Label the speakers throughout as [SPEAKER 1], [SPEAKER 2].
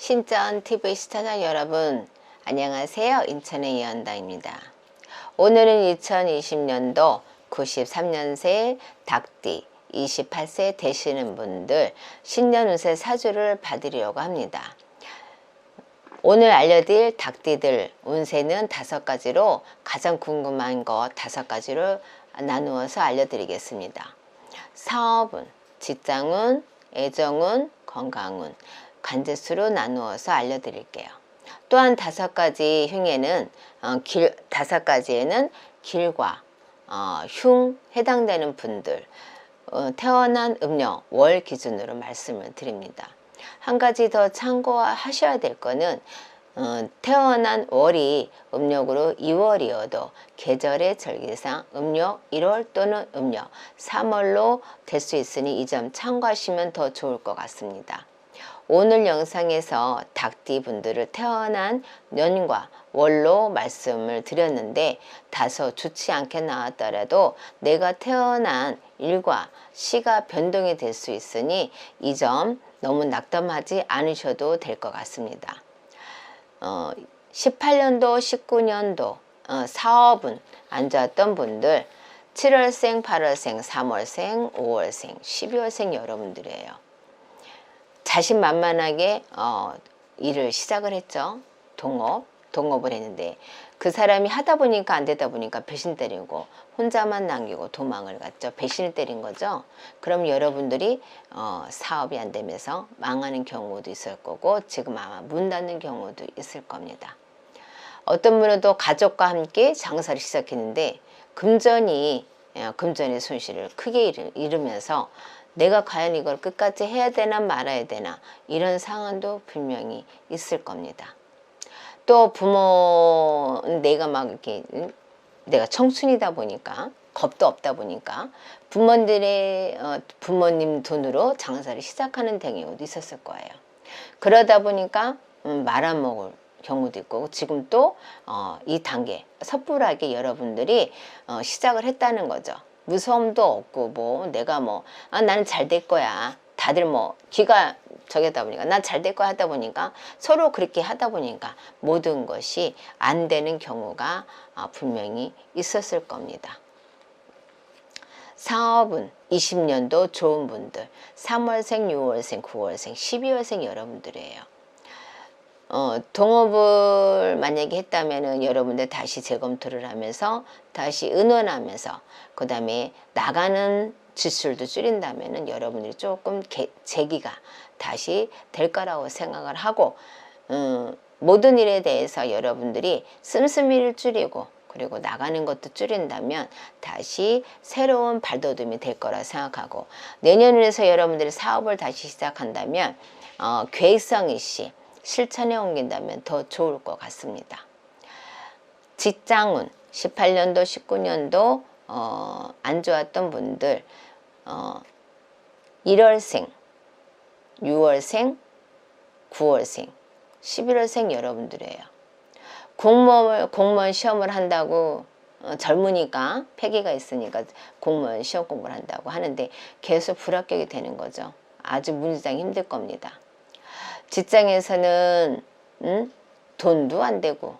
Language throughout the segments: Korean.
[SPEAKER 1] 신전 TV 시청자 여러분, 안녕하세요. 인천의 이현다입니다. 오늘은 2020년도 93년생 닭띠 28세 되시는 분들 신년 운세 사주를 받으려고 합니다. 오늘 알려드릴 닭띠들 운세는 5가지로 가장 궁금한 거 5가지로 나누어서 알려드리겠습니다. 사업운, 직장운, 애정운, 건강운, 관제수로 나누어서 알려드릴게요. 또한 5가지 흉에는 5가지에는 길과 흉 해당되는 분들 태어난 음력 월 기준으로 말씀을 드립니다. 한 가지 더 참고하셔야 될 거는 태어난 월이 음력으로 2월이어도 계절의 절기상 음력 1월 또는 음력 3월로 될 수 있으니 이 점 참고하시면 더 좋을 것 같습니다. 오늘 영상에서 닭띠 분들을 태어난 년과 월로 말씀을 드렸는데 다소 좋지 않게 나왔더라도 내가 태어난 일과 시가 변동이 될 수 있으니 이 점 너무 낙담하지 않으셔도 될 것 같습니다. 18년도, 19년도 사업은 안 좋았던 분들 7월생, 8월생, 3월생, 5월생, 12월생 여러분들이에요. 자신만만하게 일을 시작을 했죠. 동업을 했는데 그 사람이 하다 보니까 안 되다 보니까 배신 때리고 혼자만 남기고 도망을 갔죠. 배신을 때린 거죠. 그럼 여러분들이 사업이 안 되면서 망하는 경우도 있을 거고 지금 아마 문 닫는 경우도 있을 겁니다. 어떤 분은 또 가족과 함께 장사를 시작했는데 금전의 손실을 크게 잃으면서 내가 과연 이걸 끝까지 해야 되나 말아야 되나 이런 상황도 분명히 있을 겁니다. 또 부모 내가 막 이렇게 내가 청춘이다 보니까 겁도 없다 보니까 부모님 돈으로 장사를 시작하는 경우도 있었을 거예요. 그러다 보니까 말아먹을 경우도 있고 지금 또 이 단계 섣불하게 여러분들이 시작을 했다는 거죠. 무서움도 없고 내가 나는 잘 될 거야. 다들 귀가 저기다 보니까 난 잘 될 거야 하다 보니까 서로 그렇게 하다 보니까 모든 것이 안 되는 경우가 분명히 있었을 겁니다. 사업은 20년도 좋은 분들 3월생, 6월생, 9월생, 12월생 여러분들이에요. 동업을 만약에 했다면은 여러분들 다시 재검토를 하면서 다시 의논하면서 그 다음에 나가는 지출도 줄인다면은 여러분들이 조금 재기가 다시 될 거라고 생각을 하고 모든 일에 대해서 여러분들이 씀씀이를 줄이고 그리고 나가는 것도 줄인다면 다시 새로운 발돋움이 될 거라 생각하고 내년에서 여러분들이 사업을 다시 시작한다면 계획성 있이 실천에 옮긴다면 더 좋을 것 같습니다. 직장운 18년도 19년도 안 좋았던 분들 1월생 6월생 9월생 11월생 여러분들이에요. 공무원 시험을 한다고 젊으니까 패기가 있으니까 공무원 시험 공부를 한다고 하는데 계속 불합격이 되는 거죠. 아주 문제장이 힘들 겁니다. 직장에서는 돈도 안 되고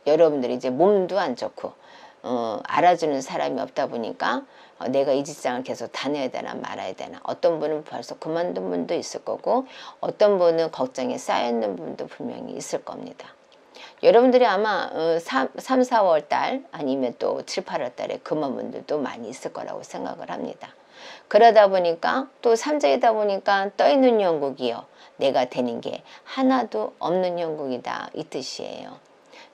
[SPEAKER 1] 여러분들이 이제 몸도 안 좋고 알아주는 사람이 없다 보니까 내가 이 직장을 계속 다녀야 되나 말아야 되나 어떤 분은 벌써 그만둔 분도 있을 거고 어떤 분은 걱정에 쌓여있는 분도 분명히 있을 겁니다. 여러분들이 아마 3, 4월 달 아니면 또 7, 8월 달에 그만 분들도 많이 있을 거라고 생각을 합니다. 그러다 보니까 또 삼재이다 보니까 떠있는 형국이요. 내가 되는 게 하나도 없는 형국이다 이 뜻이에요.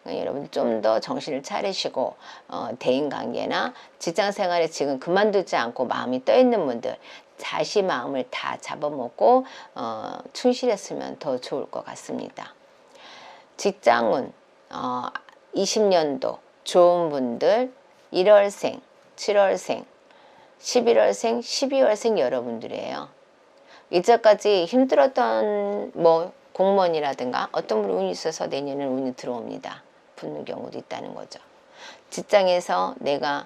[SPEAKER 1] 그러니까 여러분 좀 더 정신을 차리시고 대인관계나 직장생활에 지금 그만두지 않고 마음이 떠있는 분들 다시 마음을 다 잡아먹고 충실했으면 더 좋을 것 같습니다. 직장운 20년도 좋은 분들 1월생, 7월생, 11월생, 12월생 여러분들이에요. 이제까지 힘들었던 공무원이라든가 어떤 분이 운이 있어서 내년에 운이 들어옵니다. 붙는 경우도 있다는 거죠. 직장에서 내가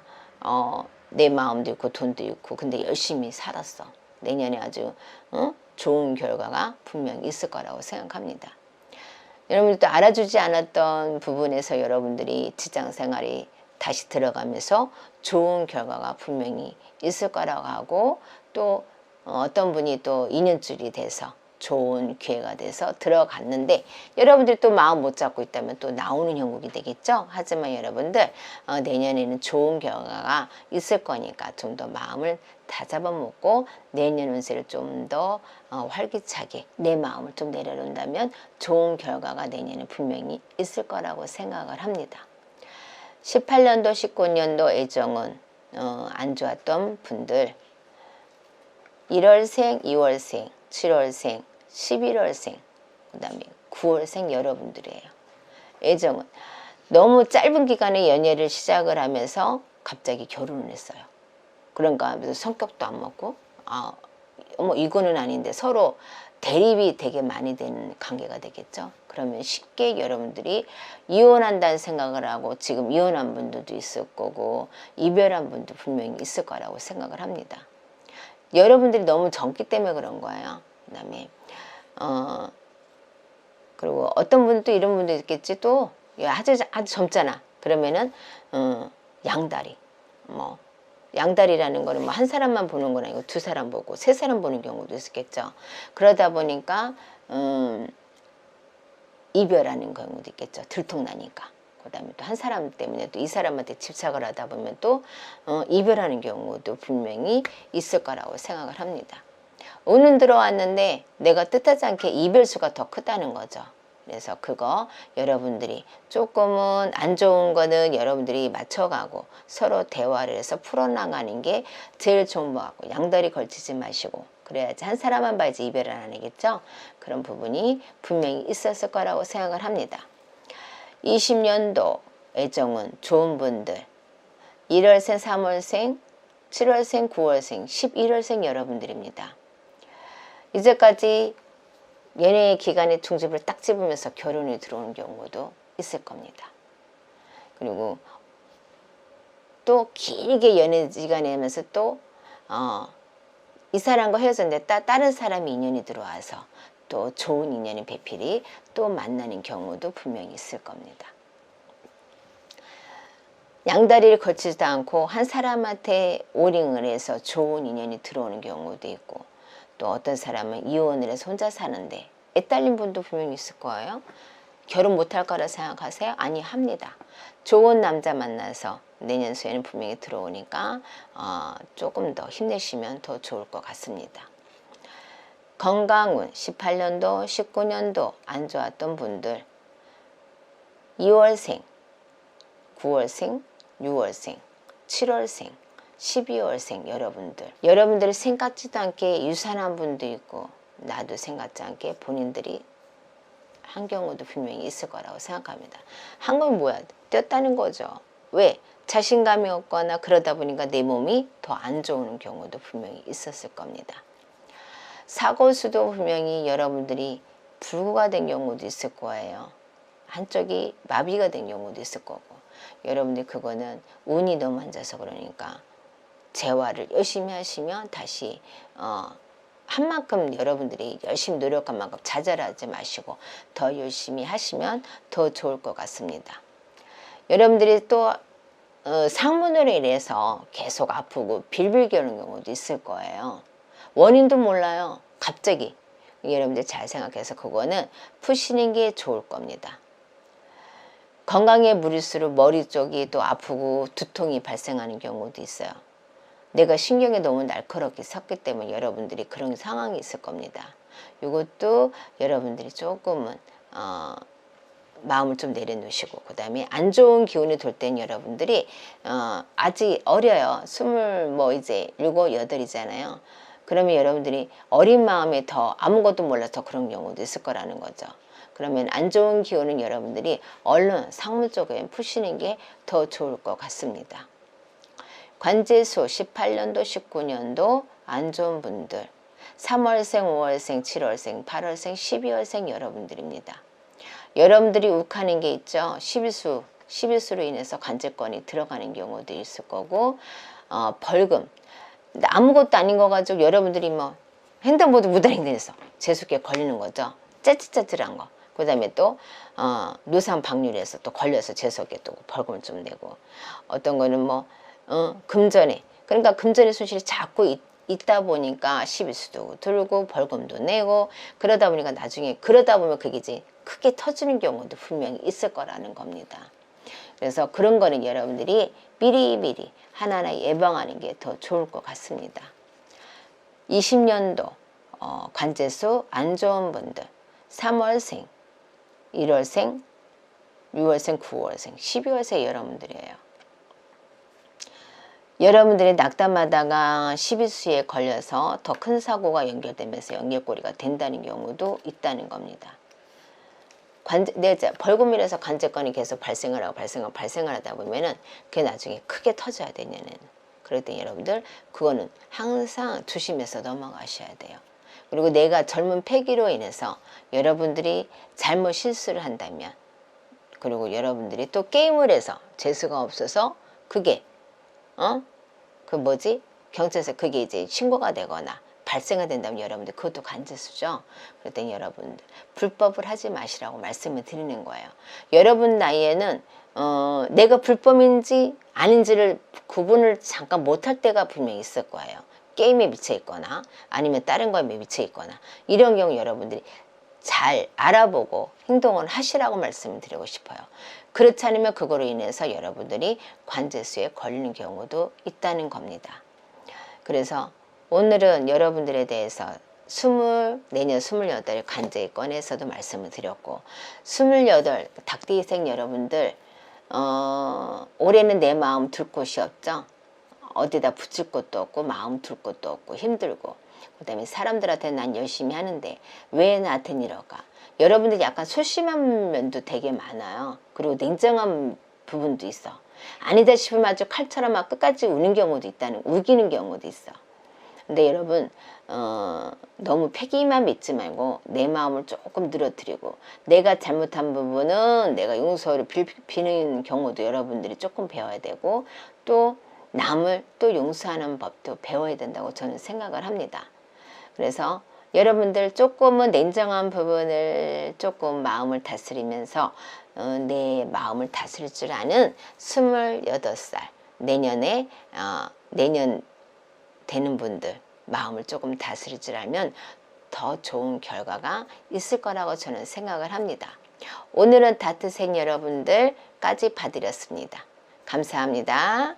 [SPEAKER 1] 내 마음도 있고 돈도 있고 근데 열심히 살았어. 내년에 아주 좋은 결과가 분명히 있을 거라고 생각합니다. 여러분들도 알아주지 않았던 부분에서 여러분들이 직장생활이 다시 들어가면서 좋은 결과가 분명히 있을 거라고 하고, 또 어떤 분이 또 인연줄이 돼서 좋은 기회가 돼서 들어갔는데 여러분들이 또 마음 못 잡고 있다면 또 나오는 형국이 되겠죠. 하지만 여러분들 내년에는 좋은 결과가 있을 거니까 좀 더 마음을 다잡아먹고 내년 운세를 좀 더 활기차게 내 마음을 좀 내려놓는다면 좋은 결과가 내년에 분명히 있을 거라고 생각을 합니다. 18년도 19년도 애정은 안 좋았던 분들, 1월생 2월생 7월생 11월생 그 다음에 9월생 여러분들이에요. 애정은 너무 짧은 기간에 연애를 시작을 하면서 갑자기 결혼을 했어요. 그러니까 성격도 안 맞고 이거는 아닌데 서로 대립이 되게 많이 되는 관계가 되겠죠. 그러면 쉽게 여러분들이 이혼한다는 생각을 하고, 지금 이혼한 분들도 있을 거고 이별한 분도 분명히 있을 거라고 생각을 합니다. 여러분들이 너무 젊기 때문에 그런 거예요. 그 다음에 그리고 어떤 분은 또 이런 분도 있겠지. 또 아주 젊잖아. 그러면은 양다리, 양다리라는 거는 한 사람만 보는 건 아니고 두 사람 보고 세 사람 보는 경우도 있겠죠. 그러다 보니까 이별하는 경우도 있겠죠. 들통나니까. 그 다음에 또 한 사람 때문에 또 이 사람한테 집착을 하다 보면 또 이별하는 경우도 분명히 있을 거라고 생각을 합니다. 운은 들어왔는데 내가 뜻하지 않게 이별수가 더 크다는 거죠. 그래서 그거 여러분들이 조금은 안 좋은 거는 여러분들이 맞춰가고 서로 대화를 해서 풀어나가는 게 제일 좋은 것 같고, 양다리 걸치지 마시고 그래야지 한 사람만 봐야지 이별을 안 하겠죠. 그런 부분이 분명히 있었을 거라고 생각을 합니다. 20년도 애정은 좋은 분들, 1월생 3월생 7월생 9월생 11월생 여러분들입니다. 이제까지 연애의 기간의 중집을 딱 집으면서 결혼이 들어오는 경우도 있을 겁니다. 그리고 또 길게 연애 기간에 하면서 또 이 사람과 헤어졌는데 다른 사람이 인연이 들어와서 또 좋은 인연인 배필이 또 만나는 경우도 분명히 있을 겁니다. 양다리를 걸치지도 않고 한 사람한테 오링을 해서 좋은 인연이 들어오는 경우도 있고, 또 어떤 사람은 이혼을 해서 혼자 사는데 애딸린 분도 분명히 있을 거예요. 결혼 못할 거라 생각하세요? 아니, 합니다. 좋은 남자 만나서 내년 수에는 분명히 들어오니까 조금 더 힘내시면 더 좋을 것 같습니다. 건강운 18년도 19년도 안 좋았던 분들, 2월생 9월생 6월생 7월생 12월생 여러분들이 생각지도 않게 유산한 분도 있고 나도 생각지 않게 본인들이 한 경우도 분명히 있을 거라고 생각합니다. 한 건 뭐야? 뛰었다는 거죠. 왜? 자신감이 없거나 그러다 보니까 내 몸이 더 안 좋은 경우도 분명히 있었을 겁니다. 사고수도 분명히 여러분들이 불구가 된 경우도 있을 거예요. 한쪽이 마비가 된 경우도 있을 거고, 여러분들 그거는 운이 너무 안 좋아서 그러니까 재활을 열심히 하시면 다시 한 만큼 여러분들이 열심히 노력한 만큼 좌절하지 마시고 더 열심히 하시면 더 좋을 것 같습니다. 여러분들이 또 상문으로 인해서 계속 아프고 빌빌거리는 경우도 있을 거예요. 원인도 몰라요. 갑자기. 여러분들 잘 생각해서 그거는 푸시는 게 좋을 겁니다. 건강에 무리수록 머리 쪽이 또 아프고 두통이 발생하는 경우도 있어요. 내가 신경이 너무 날카롭게 섰기 때문에 여러분들이 그런 상황이 있을 겁니다. 이것도 여러분들이 조금은 마음을 좀 내려놓으시고, 그 다음에 안 좋은 기운이 돌 때는 여러분들이 아직 어려요. 27 이제 7, 8이잖아요. 그러면 여러분들이 어린 마음에 더 아무것도 몰라서 그런 경우도 있을 거라는 거죠. 그러면 안 좋은 기운은 여러분들이 얼른 상무 쪽에 푸시는 게 더 좋을 것 같습니다. 관제수 18년도 19년도 안 좋은 분들, 3월생 5월생 7월생 8월생 12월생 여러분들입니다. 여러분들이 욱하는 게 있죠. 11수로 인해서 관제권이 들어가는 경우도 있을 거고, 벌금 아무것도 아닌 거 가지고 여러분들이 횡단보도 무단횡단했어. 재수께 걸리는 거죠. 짜릿짜릿한 거. 그 다음에 또 노상 방류에서 또 걸려서 재수께 또 벌금을 좀 내고, 어떤 거는 뭐 금전에, 그러니까 금전의 손실이 자꾸 있다 보니까 시비수도 들고 벌금도 내고, 그러다 보니까 나중에 그러다 보면 그게 이제 크게 터지는 경우도 분명히 있을 거라는 겁니다. 그래서 그런 거는 여러분들이 미리미리 하나하나 예방하는 게 더 좋을 것 같습니다. 20년도 관제수 안 좋은 분들, 3월생, 1월생, 6월생, 9월생, 12월생 여러분들이에요. 여러분들이 낙담하다가 시비수에 걸려서 더 큰 사고가 연결되면서 연결고리가 된다는 경우도 있다는 겁니다. 벌금이라서 관제권이 계속 발생을 하다 보면은 그게 나중에 크게 터져야 돼, 얘는. 그럴 때 여러분들 그거는 항상 조심해서 넘어가셔야 돼요. 그리고 내가 젊은 패기로 인해서 여러분들이 잘못 실수를 한다면, 그리고 여러분들이 또 게임을 해서 재수가 없어서 그게 경찰서 그게 이제 신고가 되거나 발생이 된다면 여러분들 그것도 관제수죠. 그럴 땐 여러분들 불법을 하지 마시라고 말씀을 드리는 거예요. 여러분 나이에는 내가 불법인지 아닌지를 구분을 잠깐 못할 때가 분명히 있을 거예요. 게임에 미쳐 있거나 아니면 다른 거에 미쳐 있거나, 이런 경우 여러분들이 잘 알아보고 행동을 하시라고 말씀을 드리고 싶어요. 그렇지 않으면 그거로 인해서 여러분들이 관제수에 걸리는 경우도 있다는 겁니다. 그래서 오늘은 여러분들에 대해서 내년 28 관제권에서도 말씀을 드렸고, 28 닭띠생 여러분들 올해는 내 마음 둘 곳이 없죠. 어디다 붙일 곳도 없고 마음 둘 곳도 없고 힘들고, 그 다음에 사람들한테 난 열심히 하는데 왜 나한테는 이럴까. 여러분들이 약간 소심한 면도 되게 많아요. 그리고 냉정한 부분도 있어. 아니다 싶으면 아주 칼처럼 막 끝까지 우기는 경우도 있어. 근데 여러분 너무 패기만 믿지 말고 내 마음을 조금 늘어뜨리고, 내가 잘못한 부분은 내가 용서를 비는 경우도 여러분들이 조금 배워야 되고, 또 남을 또 용서하는 법도 배워야 된다고 저는 생각을 합니다. 그래서 여러분들 조금은 냉정한 부분을 조금 마음을 다스리면서 내 마음을 다스릴 줄 아는 28살 내년 되는 분들 마음을 조금 다스릴 줄 알면 더 좋은 결과가 있을 거라고 저는 생각을 합니다. 오늘은 다트생 여러분들까지 봐드렸습니다. 감사합니다.